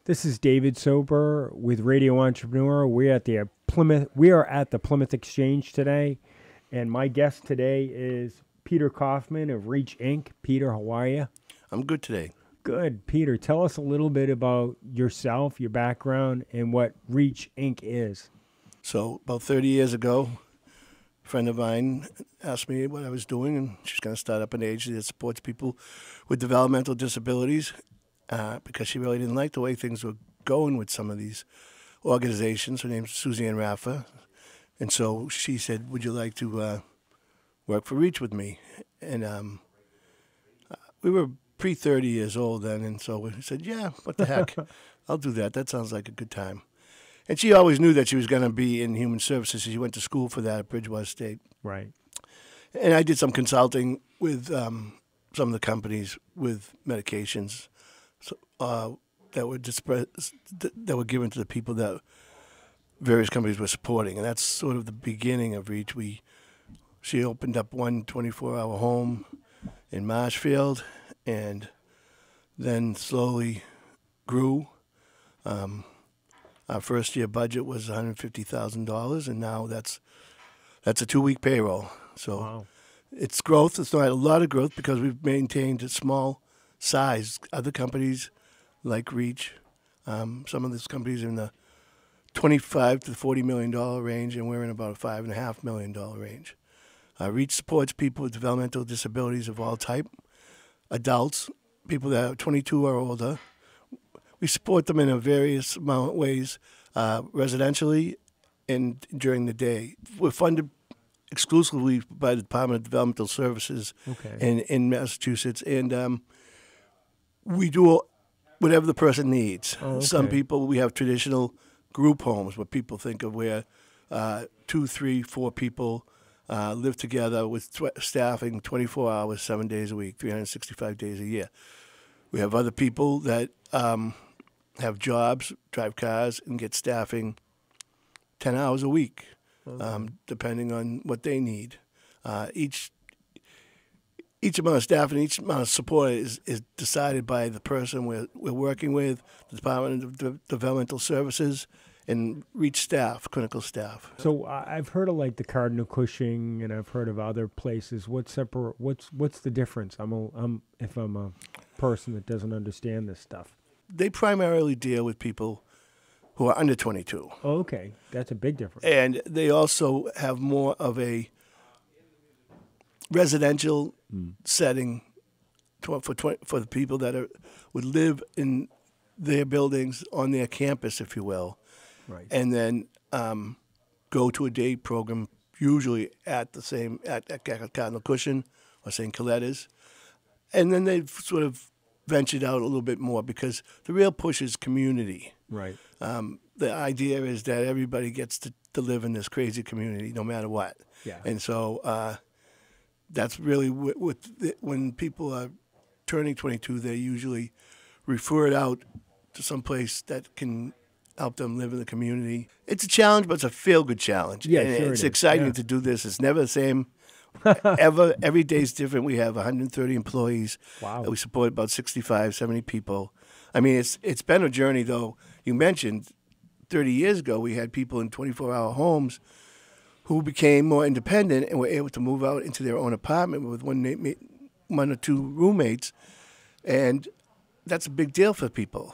This is David Sober with Radio Entrepreneur. We are at the Plymouth Exchange today, and my guest today is Peter Coffman of Reach Inc. Peter, how are you? I'm good today. Good. Peter, tell us a little bit about yourself, your background, and what Reach Inc. is. So about 30 years ago, a friend of mine asked me what I was doing, and she's going to start up an agency that supports people with developmental disabilities because she really didn't like the way things were going with some of these organizations. Her name's Suzanne Raffa. And so she said, would you like to work for Reach with me? And we were pre-30 years old then, and so we said, yeah, what the heck, I'll do that. That sounds like a good time. And she always knew that she was going to be in human services. She went to school for that at Bridgewater State. Right. And I did some consulting with some of the companies with medications that were given to the people that various companies were supporting. And that's sort of the beginning of Reach. She opened up one 24-hour home in Marshfield and then slowly grew. Our first year budget was $150,000, and now that's a 2-week payroll. So Wow. It's growth. It's not a lot of growth because we've maintained a small size. Other companies like Reach, some of these companies are in the $25 to $40 million range, and we're in about a $5.5 million range. Reach supports people with developmental disabilities of all type, adults, people that are 22 or older. We support them in a various amount of ways, residentially and during the day. We're funded exclusively by the Department of Developmental Services in Massachusetts, and we do whatever the person needs. Oh, okay. Some people, we have traditional group homes, what people think of where 2, 3, 4 people live together with staffing 24 hours, 7 days a week, 365 days a year. We have other people that have jobs, drive cars, and get staffing 10 hours a week, depending on what they need. Each amount of staff and each amount of support is decided by the person we're working with, the Department of Developmental Services, and Reach staff, clinical staff. So I've heard of like the Cardinal Cushing, and I've heard of other places. What's the difference? If I'm a person that doesn't understand this stuff. They primarily deal with people who are under 22. Oh, okay. That's a big difference. And they also have more of a residential setting for the people that would live in their buildings on their campus, if you will. Right. And then go to a day program, usually at Cardinal Cushing or St. Coletta's. And then they've sort of ventured out a little bit more because the real push is community. Right. The idea is that everybody gets to live in this crazy community no matter what. Yeah. And so that's really when people are turning 22, they usually refer it out to some place that can help them live in the community. It's a challenge, but it's a feel-good challenge. Yeah, and sure it's it is. exciting Yeah. to do this. It's never the same. Ever. Every day's different. We have 130 employees. Wow. We support about 65, 70 people. I mean, it's been a journey, though. You mentioned 30 years ago we had people in 24-hour homes who became more independent and were able to move out into their own apartment with one or two roommates, and that's a big deal for people.